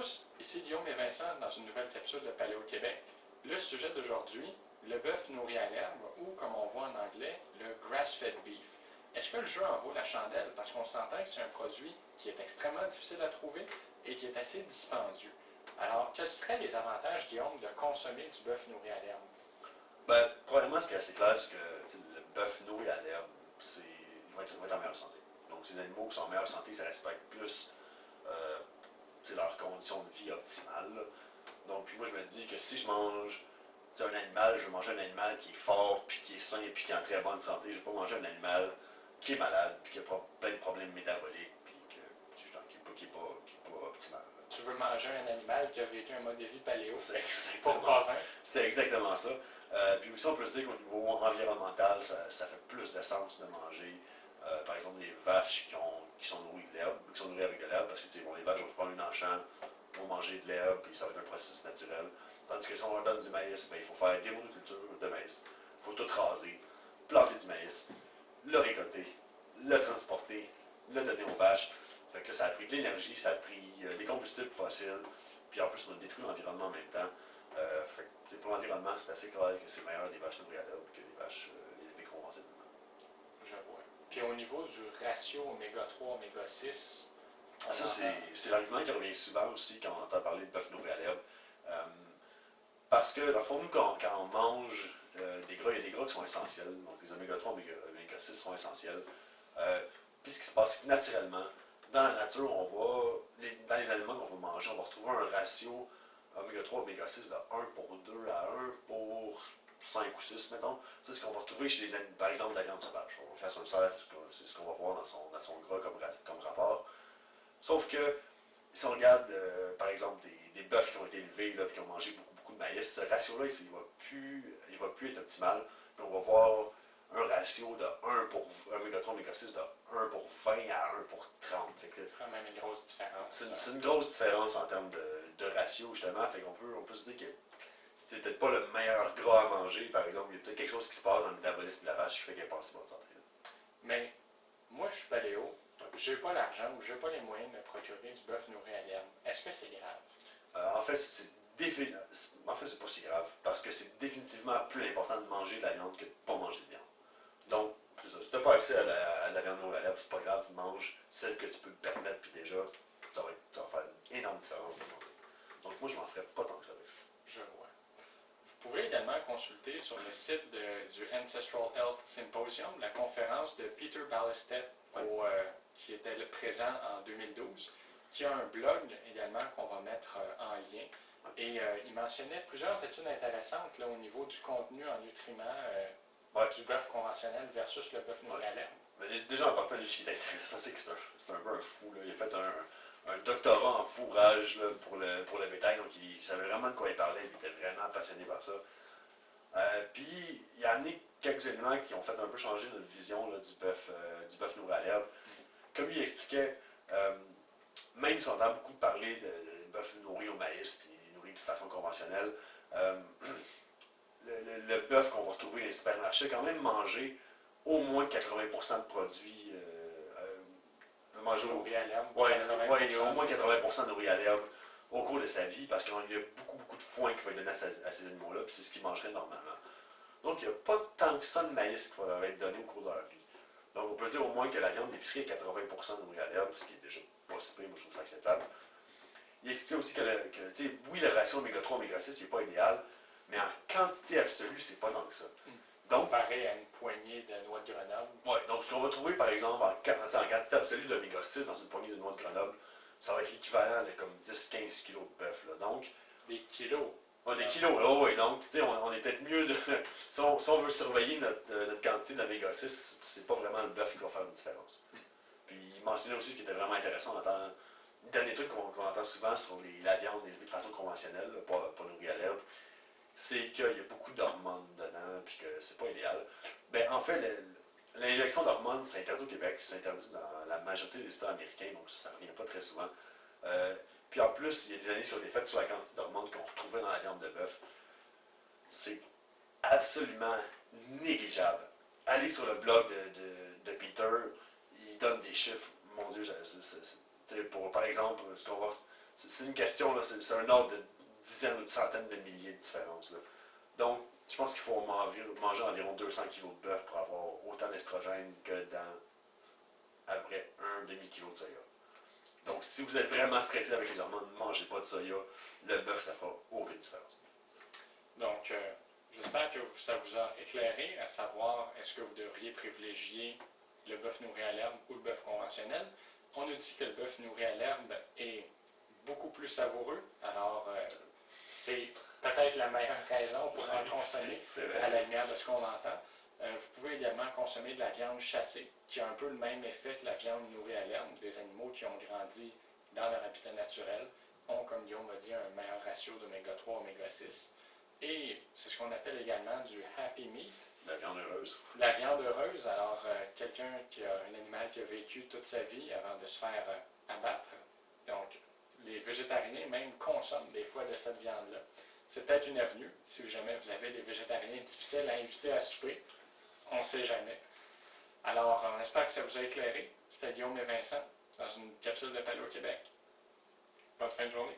tous, ici Guillaume et Vincent dans une nouvelle capsule de Paléo Québec. Le sujet d'aujourd'hui, le bœuf nourri à l'herbe ou comme on voit en anglais, le grass-fed beef. Est-ce que le jeu en vaut la chandelle parce qu'on s'entend que c'est un produit qui est extrêmement difficile à trouver et qui est assez dispendieux. Alors, quels seraient les avantages, Guillaume, de consommer du bœuf nourri à l'herbe? Premièrement, ce qui est assez clair, c'est que le bœuf nourri à l'herbe, il va être en meilleure santé. Donc, ces animaux qui sont en meilleure santé, ça respecte plus euh, leurs conditions de vie optimales. Là. Donc, puis moi, je me dis que si je mange un animal, je vais manger un animal qui est fort, puis qui est sain, puis qui est en très bonne santé. Je ne vais pas manger un animal qui est malade, puis qui a plein de problèmes métaboliques, puis qui n'est pas optimal. Tu veux manger un animal qui a vécu un mode de vie paléo? C'est Pas bovin. C'est exactement ça. Puis aussi, on peut se dire qu'au niveau environnemental, ça fait plus de sens de manger, par exemple, des vaches qui sont nourries de l'herbe, qui sont nourries avec de l'herbe, parce que les vaches vont se prendre une en champ, vont manger de l'herbe, puis ça va être un processus naturel. Tandis que si on leur donne du maïs, ben, il faut faire des monocultures de maïs. Il faut tout raser, planter du maïs, le récolter, le transporter, le donner aux vaches. Fait que là, ça a pris de l'énergie, ça a pris des combustibles fossiles, puis en plus, on a détruit l'environnement en même temps. Fait que pour l'environnement, c'est assez clair que c'est meilleur des vaches nourries à l'herbe que des vaches élevées conventionnellement. Je vois. Puis au niveau du ratio oméga 3, oméga 6, Ça, c'est l'argument qui revient souvent aussi quand on entend parler de bœuf nourri à l'herbe. Euh, Parce que, dans le fond, nous, quand on mange des gras, il y a des gras qui sont essentiels. Donc, les oméga 3, oméga 6 sont essentiels. Puis, ce qui se passe naturellement, dans la nature, dans les aliments qu'on va manger, on va retrouver un ratio oméga 3, oméga 6 de 1 pour 2 à 1 pour 5 ou 6, mettons. Ça, c'est ce qu'on va retrouver chez les animaux, par exemple, la viande sauvage. On chasse un cerf, c'est ce qu'on va voir dans son gras comme rapport. Sauf que, si on regarde, par exemple, des bœufs qui ont été élevés et qui ont mangé beaucoup de maïs, ce ratio-là, il va plus être optimal. Puis on va voir un ratio de 1 pour oméga 3, oméga 6 de 1 pour 20 à 1 pour 30. C'est quand même une grosse différence. C'est une grosse différence en termes de ratio, justement. Fait qu'on peut se dire que c'est peut-être pas le meilleur gras à manger, par exemple. Il y a peut-être quelque chose qui se passe dans le métabolisme de la vache qui fait qu'elle n'est pas en si bonne santé. Mais moi, je suis paléo. J'ai pas l'argent ou j'ai pas les moyens de me procurer du bœuf nourri à l'herbe. Est-ce que c'est grave? En fait, c'est pas si grave, parce que c'est définitivement plus important de manger de la viande que de ne pas manger de viande. Donc, si tu n'as pas accès à la viande nourrie à l'herbe, c'est pas grave, mange celle que tu peux te permettre, puis déjà, ça va faire une énorme différence. Donc, moi, je m'en ferais pas tant que ça avec ça. Je vois. Vous pouvez également consulter sur le site du Ancestral Health Symposium la conférence de Peter Ballestet, qui était présent en 2012, qui a un blog également qu'on va mettre en lien. Et il mentionnait plusieurs études intéressantes là, au niveau du contenu en nutriments du bœuf conventionnel versus le bœuf nourri à l'herbe. Mais déjà, en partant, ce qui est intéressant, c'est que c'est un peu un fou. Là. Il a fait un doctorat en fourrage là, pour le bétail, donc il savait vraiment de quoi il parlait, il était vraiment passionné par ça. Puis, il a amené quelques éléments qui ont fait un peu changer notre vision là, du bœuf nourri à l'herbe. Comme il expliquait, même si on entend beaucoup parler de bœuf nourri au maïs, puis nourri de façon conventionnelle, le bœuf qu'on va retrouver dans les supermarchés a quand même mangé au moins 80% de produits nourri à l'herbe. Oui, il y a au moins 80% nourri à l'herbe au cours de sa vie, parce qu'il y a beaucoup de foin qu'il va donner à ces animaux-là, puis c'est ce qu'ils mangeraient normalement. Donc, il n'y a pas tant que ça de maïs qui va leur être donné au cours de leur vie. Donc, on peut se dire au moins que la viande d'épicerie est 80% nourrie à l'herbe, ce qui est déjà pas si pire, moi je trouve ça acceptable. Il expliquait aussi que oui, le ratio oméga 3, oméga 6 n'est pas idéal, mais en quantité absolue, c'est pas tant que ça. Donc, comparé à une poignée de noix de Grenoble. Oui, donc ce qu'on va trouver par exemple en quantité absolue d'oméga 6 dans une poignée de noix de Grenoble, ça va être l'équivalent de comme 10-15 kilos de bœuf. Là. Donc, des kilos. Des kilos, là, oui. Donc, on est peut-être mieux de. Si on veut surveiller notre quantité d'oméga 6, c'est pas vraiment le bœuf qui va faire une différence. Puis, il mentionnait aussi ce qui était vraiment intéressant, le dernier truc qu'on entend souvent sur la viande élevée de façon conventionnelle, là, pas nourrie à l'herbe, c'est qu'il y a beaucoup d'hormones dedans, puis que c'est pas idéal. Ben, en fait, l'injection d'hormones, c'est interdit au Québec, c'est interdit dans la majorité des États américains, donc ça revient pas très souvent. Puis en plus, il y a des analyses qui ont été faites sur la quantité d'hormones qu'on retrouvait dans la viande de bœuf. C'est absolument négligeable. Allez sur le blog de Peter, il donne des chiffres. Mon Dieu, par exemple, c'est une question, là, c'est un ordre de dizaines ou de centaines de milliers de différences. Là. Donc, je pense qu'il faut manger environ 200 kg de bœuf pour avoir autant d'estrogène que dans à peu près un demi-kilo de soya. Donc, si vous êtes vraiment stressé avec les hormones, ne mangez pas de soya. Le bœuf, ça fera aucune différence. Donc, j'espère que ça vous a éclairé à savoir est-ce que vous devriez privilégier le bœuf nourri à l'herbe ou le bœuf conventionnel. On nous dit que le bœuf nourri à l'herbe est beaucoup plus savoureux, alors c'est peut-être la meilleure raison pour en consommer à la lumière de ce qu'on entend. Vous pouvez également consommer de la viande chassée, qui a un peu le même effet que la viande nourrie à l'herbe. Des animaux qui ont grandi dans leur habitat naturel ont, comme Guillaume a dit, un meilleur ratio d'oméga 3, oméga 6. Et c'est ce qu'on appelle également du happy meat. La viande heureuse. La viande heureuse, alors quelqu'un qui a un animal qui a vécu toute sa vie avant de se faire abattre. Donc, les végétariens même consomment des fois de cette viande-là. C'est peut-être une avenue, si jamais vous avez des végétariens difficiles à inviter à souper. On ne sait jamais. Alors, on espère que ça vous a éclairé. C'était Guillaume et Vincent dans une capsule de Paléo Québec. Bonne fin de journée.